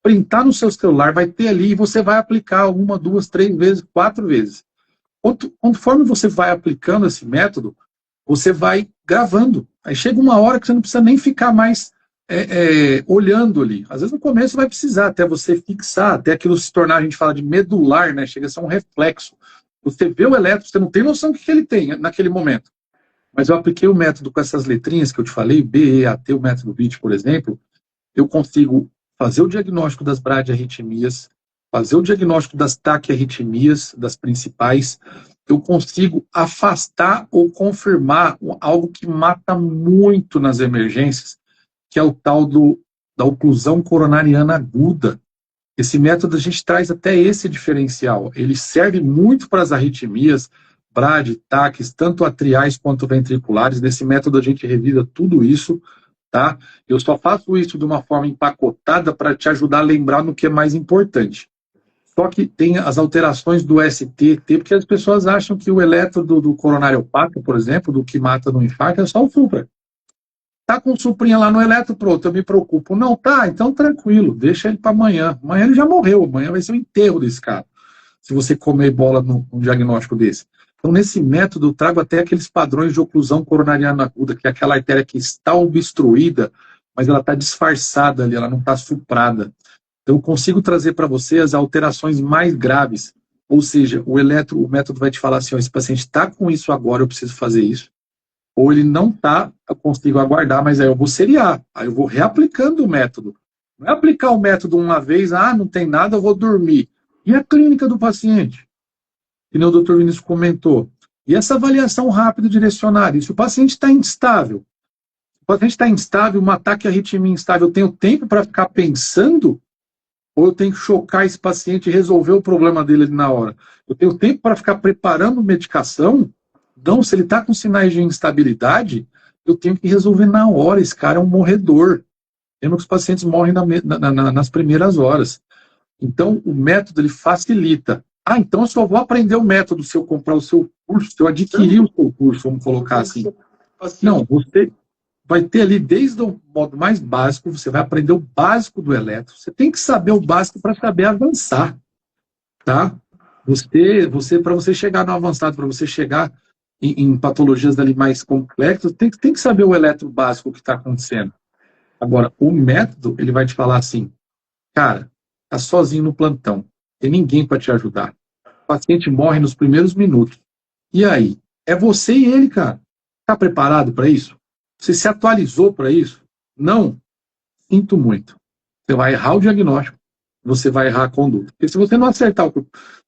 Speaker 1: printar no seu celular, vai ter ali e você vai aplicar 1, 2, 3 vezes, 4 vezes. Conforme você vai aplicando esse método, você vai gravando. Aí chega uma hora que você não precisa nem ficar mais olhando ali. Às vezes no começo vai precisar, até você fixar, até aquilo se tornar, a gente fala de medular, né? Chega a ser um reflexo. Você vê o eletro, você não tem noção do que ele tem naquele momento. Mas eu apliquei o método com essas letrinhas que eu te falei, B, E, A, T, o método BIT, por exemplo, eu consigo fazer o diagnóstico das bradiarritmias, fazer o diagnóstico das taquiarritmias, das principais, eu consigo afastar ou confirmar algo que mata muito nas emergências, que é o tal da oclusão coronariana aguda. Esse método a gente traz até esse diferencial. Ele serve muito para as arritmias, brad, taques, tanto atriais quanto ventriculares. Nesse método a gente revisa tudo isso, tá? Eu só faço isso de uma forma empacotada para te ajudar a lembrar no que é mais importante. Só que tem as alterações do ST, porque as pessoas acham que o eletro do coronário opaco, por exemplo, do que mata no infarto, é só o supra. Tá com suprinha lá no eletro, pronto, eu me preocupo. Não, tá, então tranquilo, deixa ele para amanhã. Amanhã ele já morreu, amanhã vai ser o enterro desse cara, se você comer bola num diagnóstico desse. Então, nesse método, eu trago até aqueles padrões de oclusão coronariana aguda, que é aquela artéria que está obstruída, mas ela está disfarçada ali, ela não está suprada. Então, eu consigo trazer para você as alterações mais graves. Ou seja, o método vai te falar assim, ó, esse paciente está com isso agora, eu preciso fazer isso. Ou ele não está, eu consigo aguardar, mas aí eu vou seriar. Aí eu vou reaplicando o método. Não é aplicar o método uma vez, não tem nada, eu vou dormir. E a clínica do paciente? Que nem o Dr. Vinícius comentou. E essa avaliação rápida direcionada? E se o paciente está instável? Se o paciente está instável, um ataque à arritmia instável, eu tenho tempo para ficar pensando? Ou eu tenho que chocar esse paciente e resolver o problema dele ali na hora? Eu tenho tempo para ficar preparando medicação? Não, se ele está com sinais de instabilidade, eu tenho que resolver na hora. Esse cara é um morredor. Lembra que os pacientes morrem nas primeiras horas. Então, o método ele facilita. Então eu só vou aprender o método se eu comprar o seu curso, se eu adquirir o seu curso, vamos colocar assim. Não, você vai ter ali, desde o modo mais básico, você vai aprender o básico do eletro. Você tem que saber o básico para saber avançar. Tá? Para você chegar no avançado, para você chegar em patologias ali mais complexas, tem que saber o eletro básico que está acontecendo. Agora, o método, ele vai te falar assim, cara, tá sozinho no plantão, tem ninguém para te ajudar. O paciente morre nos primeiros minutos. E aí? É você e ele, cara. Tá preparado para isso? Você se atualizou para isso? Não? Sinto muito. Você vai errar o diagnóstico, você vai errar a conduta. Porque se você não acertar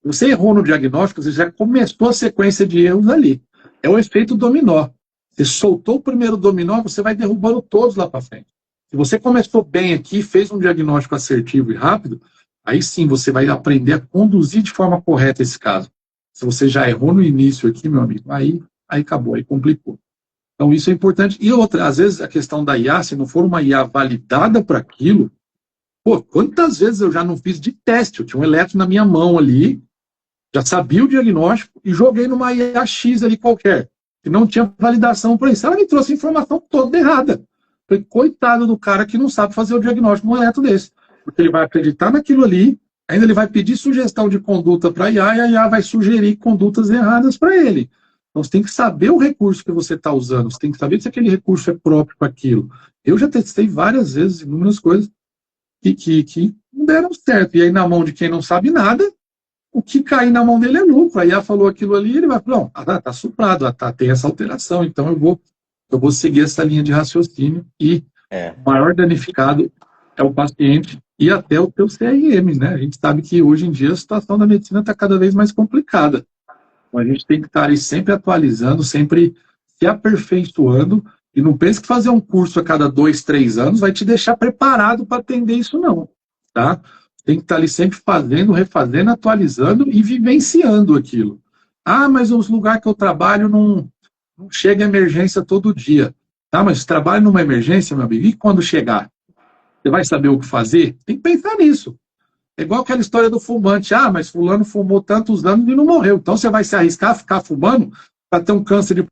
Speaker 1: você errou no diagnóstico, você já começou a sequência de erros ali. É o efeito dominó. Você soltou o primeiro dominó, você vai derrubando todos lá para frente. Se você começou bem aqui, fez um diagnóstico assertivo e rápido, aí sim você vai aprender a conduzir de forma correta esse caso. Se você já errou no início aqui, meu amigo, aí acabou, aí complicou. Então isso é importante. E outra, às vezes a questão da IA, se não for uma IA validada para aquilo, quantas vezes eu já não fiz de teste? Eu tinha um eletro na minha mão ali, já sabia o diagnóstico e joguei numa IA X ali qualquer, que não tinha validação para isso. Ela me trouxe a informação toda errada. Falei, coitado do cara que não sabe fazer o diagnóstico num eletro desse. Porque ele vai acreditar naquilo ali, ainda ele vai pedir sugestão de conduta para a IA e a IA vai sugerir condutas erradas para ele. Então você tem que saber o recurso que você está usando, você tem que saber se aquele recurso é próprio para aquilo. Eu já testei várias vezes inúmeras coisas que não deram certo. E aí na mão de quem não sabe nada, o que cair na mão dele é lucro. A IA falou aquilo ali, ele vai falar, não, está suprado, tem essa alteração, então eu vou seguir essa linha de raciocínio e o maior danificado é o paciente e até o teu CRM, né? A gente sabe que hoje em dia a situação da medicina está cada vez mais complicada. Então a gente tem que estar aí sempre atualizando, sempre se aperfeiçoando E não pense que fazer um curso a cada 2, 3 anos vai te deixar preparado para atender isso, não. Tá? Tem que estar ali sempre fazendo, refazendo, atualizando e vivenciando aquilo. Ah, mas os lugares que eu trabalho não chega emergência todo dia. Tá, mas trabalha numa emergência, meu amigo, e quando chegar? Você vai saber o que fazer? Tem que pensar nisso. É igual aquela história do fumante. Ah, mas fulano fumou tantos anos e não morreu. Então você vai se arriscar a ficar fumando para ter um câncer de...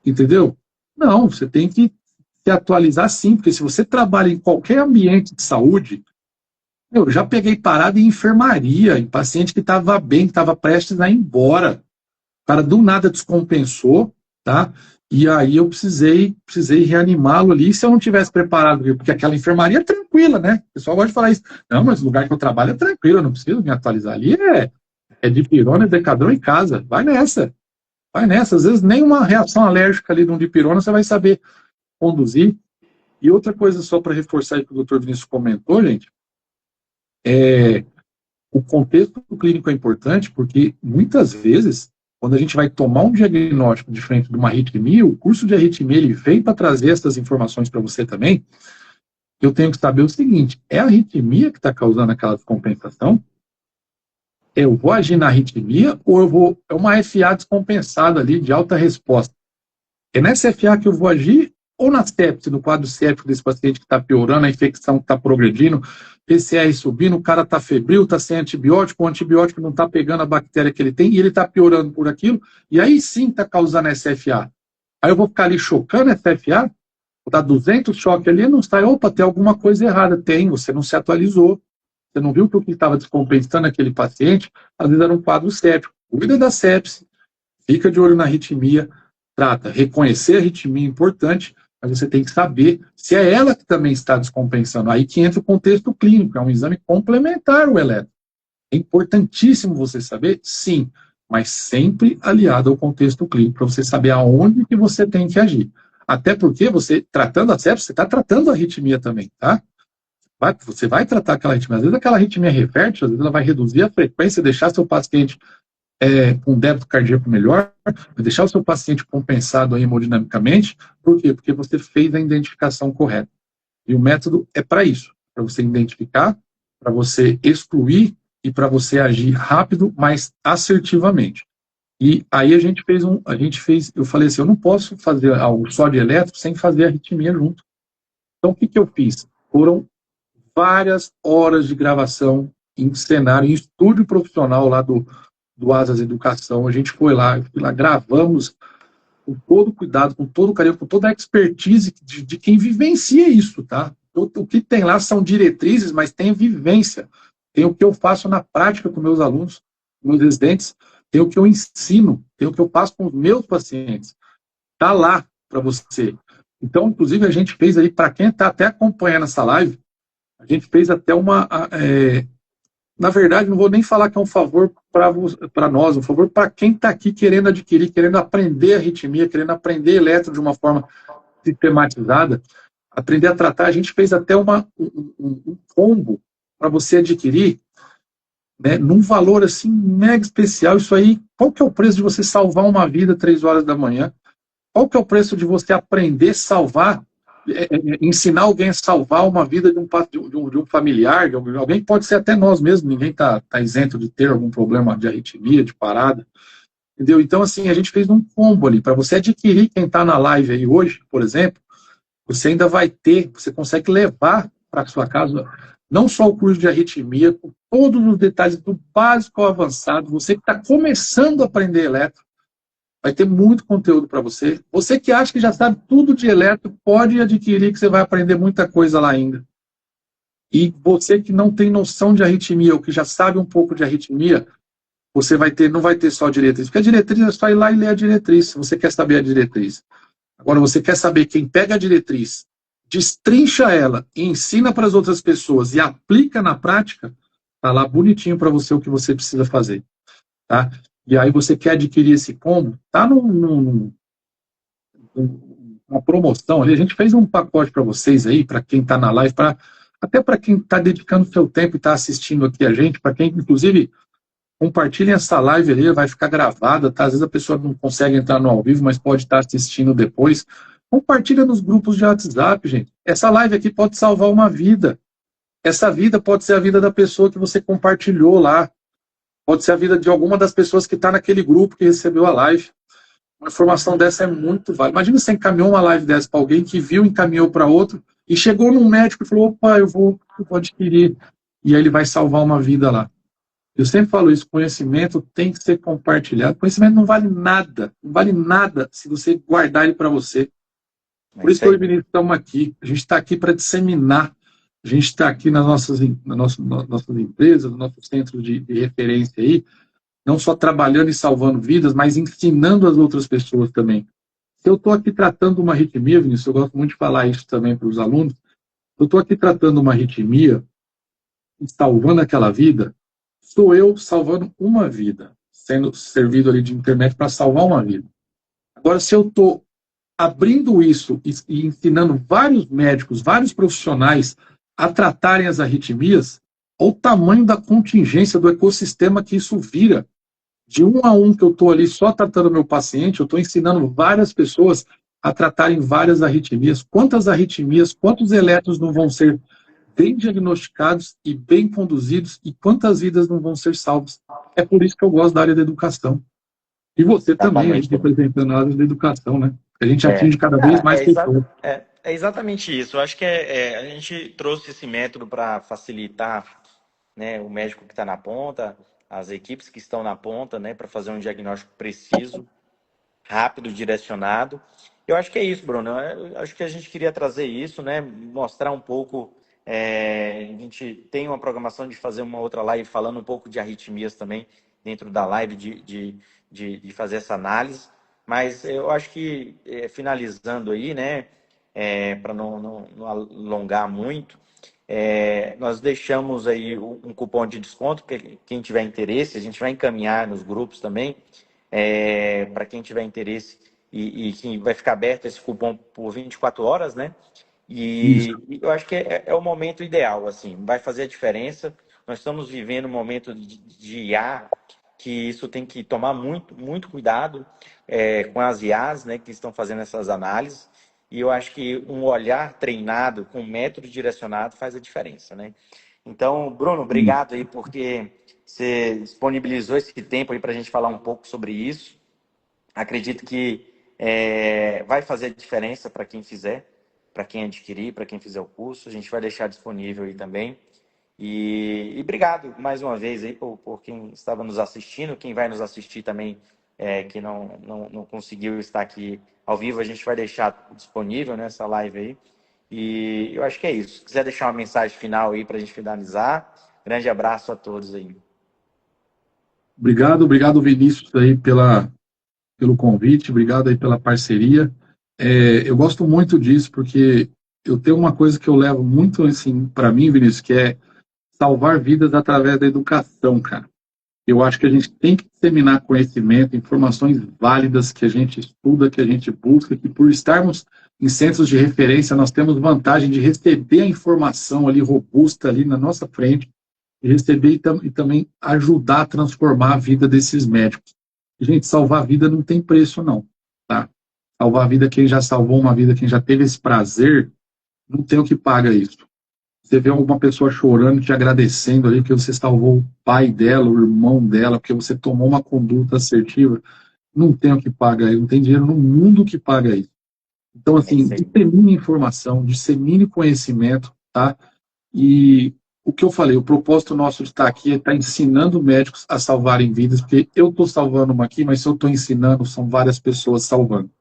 Speaker 1: Entendeu? Não, você tem que se atualizar sim, porque se você trabalha em qualquer ambiente de saúde, eu já peguei parada em enfermaria, em paciente que estava bem, que estava prestes a ir embora. O cara do nada descompensou, tá? E aí eu precisei reanimá-lo ali, se eu não tivesse preparado, porque aquela enfermaria é tranquila, né? O pessoal gosta de falar isso. Não, mas o lugar que eu trabalho é tranquilo, eu não preciso me atualizar ali, é dipirona, é decadrão em casa. Vai nessa. Vai nessa. Às vezes nem uma reação alérgica ali de um dipirona você vai saber conduzir. E outra coisa só para reforçar aí que o doutor Vinícius comentou, gente, o contexto clínico é importante porque muitas vezes quando a gente vai tomar um diagnóstico diferente de uma arritmia, o curso de arritmia ele vem para trazer essas informações para você também. Eu tenho que saber o seguinte: é a arritmia que está causando aquela descompensação? Eu vou agir na arritmia ou é uma FA descompensada ali de alta resposta? É nessa FA que eu vou agir ou na sepse, no quadro séptico desse paciente que está piorando, a infecção que está progredindo, PCR subindo, o cara está febril, está sem antibiótico, o antibiótico não está pegando a bactéria que ele tem e ele está piorando por aquilo, e aí sim está causando essa FA. Aí eu vou ficar ali chocando essa FA, vou dar 200 choques ali, não sai, opa, tem alguma coisa errada. Tem, você não se atualizou, você não viu que o que estava descompensando aquele paciente, às vezes era um quadro séptico. Cuida da sepse, fica de olho na arritmia, trata. Reconhecer a arritmia é importante, mas você tem que saber se é ela que também está descompensando. Aí que entra o contexto clínico, é um exame complementar o eletro. É importantíssimo você saber, sim, mas sempre aliado ao contexto clínico, para você saber aonde que você tem que agir. Até porque você, tratando a sepse, você está tratando a arritmia também, tá? Você vai tratar aquela arritmia. Às vezes aquela arritmia reverte, às vezes ela vai reduzir a frequência, deixar seu paciente com um débito cardíaco melhor, vai deixar o seu paciente compensado aí hemodinamicamente. Por quê? Porque você fez a identificação correta. E o método é para isso, para você identificar, para você excluir e para você agir rápido, mas assertivamente. E aí a gente fez, eu falei assim, eu não posso fazer algo só de eletro sem fazer a arritmia junto. Então o que eu fiz? Foram várias horas de gravação em cenário, em estúdio profissional lá do Asas Educação. A gente foi lá, gravamos com todo cuidado, com todo carinho, com toda a expertise de quem vivencia isso, tá? O que tem lá são diretrizes, mas tem vivência. Tem o que eu faço na prática com meus alunos, meus residentes, tem o que eu ensino, tem o que eu passo com os meus pacientes. Está lá para você. Então, inclusive, a gente fez aí, para quem está até acompanhando essa live, a gente fez até na verdade, não vou nem falar que é um favor para nós, um favor para quem está aqui querendo adquirir, querendo aprender arritmia, querendo aprender eletro de uma forma sistematizada, aprender a tratar. A gente fez até um combo para você adquirir, né, num valor assim mega especial. Isso aí, qual que é o preço de você salvar uma vida 3 horas da manhã? Qual que é o preço de você aprender a salvar, ensinar alguém a salvar uma vida de um familiar, de alguém, pode ser até nós mesmos, ninguém está isento de ter algum problema de arritmia, de parada, entendeu? Então, assim, a gente fez um combo ali, para você adquirir, quem está na live aí hoje, por exemplo, você ainda vai ter, você consegue levar para sua casa, não só o curso de arritmia, com todos os detalhes do básico ao avançado, você que está começando a aprender eletro, vai ter muito conteúdo para você. Você que acha que já sabe tudo de eletro, pode adquirir que você vai aprender muita coisa lá ainda. E você que não tem noção de arritmia, ou que já sabe um pouco de arritmia, você não vai ter só a diretriz. Porque a diretriz é só ir lá e ler a diretriz, se você quer saber a diretriz. Agora, você quer saber quem pega a diretriz, destrincha ela, e ensina para as outras pessoas e aplica na prática, tá lá bonitinho para você o que você precisa fazer. Tá? E aí você quer adquirir esse combo, tá numa promoção ali, a gente fez um pacote para vocês aí, para quem está na live, até para quem está dedicando seu tempo e está assistindo aqui a gente, para quem, inclusive, compartilhem essa live ali, vai ficar gravada, tá? Às vezes a pessoa não consegue entrar no ao vivo, mas pode estar assistindo depois. Compartilha nos grupos de WhatsApp, gente. Essa live aqui pode salvar uma vida. Essa vida pode ser a vida da pessoa que você compartilhou lá. Pode ser a vida de alguma das pessoas que está naquele grupo que recebeu a live. Uma informação dessa é muito válida. Imagina você encaminhou uma live dessa para alguém que viu, encaminhou para outro, e chegou num médico e falou, opa, eu vou adquirir. E aí ele vai salvar uma vida lá. Eu sempre falo isso, conhecimento tem que ser compartilhado. Conhecimento não vale nada se você guardar ele para você. Por isso que eu e o Vinícius estamos aqui. A gente está aqui para disseminar. A gente está aqui nas nossas empresas, nos nossos centros de referência aí, não só trabalhando e salvando vidas, mas ensinando as outras pessoas também. Se eu estou aqui tratando uma arritmia, Vinícius, eu gosto muito de falar isso também para os alunos, eu estou aqui tratando uma arritmia e salvando aquela vida, sou eu salvando uma vida, sendo servido ali de internet para salvar uma vida. Agora, se eu estou abrindo isso e ensinando vários médicos, vários profissionais a tratarem as arritmias, olha o tamanho da contingência do ecossistema que isso vira. De um a um que eu estou ali só tratando meu paciente, eu estou ensinando várias pessoas a tratarem várias arritmias. Quantas arritmias, quantos eletros não vão ser bem diagnosticados e bem conduzidos e quantas vidas não vão ser salvas? É por isso que eu gosto da área da educação. E você também, aí, representando a área da educação, né? A gente atinge cada vez mais pessoas.
Speaker 2: É exatamente isso. Eu acho que a gente trouxe esse método para facilitar, né, o médico que está na ponta, as equipes que estão na ponta, né, para fazer um diagnóstico preciso, rápido, direcionado. Eu acho que é isso, Bruno. Eu acho que a gente queria trazer isso, né, mostrar um pouco. A gente tem uma programação de fazer uma outra live falando um pouco de arritmias também, dentro da live, de fazer essa análise. Mas eu acho que, finalizando aí, né, para não alongar muito, nós deixamos aí um cupom de desconto, porque quem tiver interesse, a gente vai encaminhar nos grupos também, para quem tiver interesse, e que vai ficar aberto esse cupom por 24 horas, né? E eu acho que é o momento ideal, assim, vai fazer a diferença. Nós estamos vivendo um momento de IA, que isso tem que tomar muito, muito cuidado com as IAs, né, que estão fazendo essas análises. E eu acho que um olhar treinado, com método direcionado, faz a diferença, né? Então, Bruno, obrigado aí porque você disponibilizou esse tempo aí para a gente falar um pouco sobre isso. Acredito que vai fazer a diferença para quem fizer, para quem adquirir, para quem fizer o curso. A gente vai deixar disponível aí também. E obrigado mais uma vez aí por quem estava nos assistindo, quem vai nos assistir também, que não conseguiu estar aqui ao vivo, a gente vai deixar disponível nessa live aí. E eu acho que é isso. Se quiser deixar uma mensagem final aí para a gente finalizar, grande abraço a todos aí.
Speaker 1: Obrigado Vinícius aí pelo convite, obrigado aí pela parceria. Eu gosto muito disso porque eu tenho uma coisa que eu levo muito assim para mim, Vinícius, que é salvar vidas através da educação, cara. Eu acho que a gente tem que disseminar conhecimento, informações válidas que a gente estuda, que a gente busca, que por estarmos em centros de referência, nós temos vantagem de receber a informação ali robusta ali na nossa frente, e receber e também ajudar a transformar a vida desses médicos. Gente, salvar a vida não tem preço, não. Tá? Salvar a vida, quem já salvou uma vida, quem já teve esse prazer, não tem o que paga isso. Você vê alguma pessoa chorando, te agradecendo ali, que você salvou o pai dela, o irmão dela, porque você tomou uma conduta assertiva, não tem o que paga isso, não tem dinheiro no mundo que paga isso. Então, assim, dissemine informação, dissemine conhecimento, tá? E o que eu falei, o propósito nosso de estar aqui é estar ensinando médicos a salvarem vidas, porque eu estou salvando uma aqui, mas se eu estou ensinando, são várias pessoas salvando.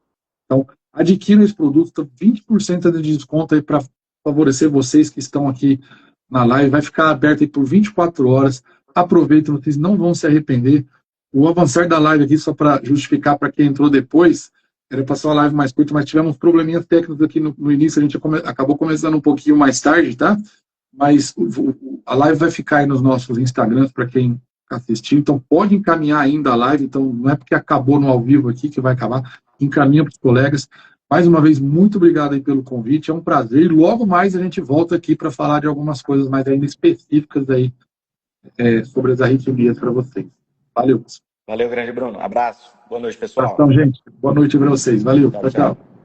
Speaker 1: Então, adquiram esse produto, tá 20% de desconto aí para favorecer vocês que estão aqui na live, vai ficar aberto aí por 24 horas, aproveitem, vocês não vão se arrepender. O avançar da live aqui, só para justificar para quem entrou depois, era para ser uma live mais curta, mas tivemos probleminhas técnicos aqui no início, a gente acabou começando um pouquinho mais tarde, tá? Mas a live vai ficar aí nos nossos Instagrams para quem assistir, então pode encaminhar ainda a live, então não é porque acabou no ao vivo aqui que vai acabar, encaminha para os colegas. Mais uma vez, muito obrigado aí pelo convite, é um prazer, e logo mais a gente volta aqui para falar de algumas coisas mais ainda específicas aí sobre as arritmias para vocês. Valeu.
Speaker 2: Valeu, grande Bruno. Abraço. Boa noite, pessoal.
Speaker 1: Abração, gente. Boa noite para vocês. Valeu.
Speaker 2: Tchau,
Speaker 1: Tchau,
Speaker 2: tchau.
Speaker 1: tchau.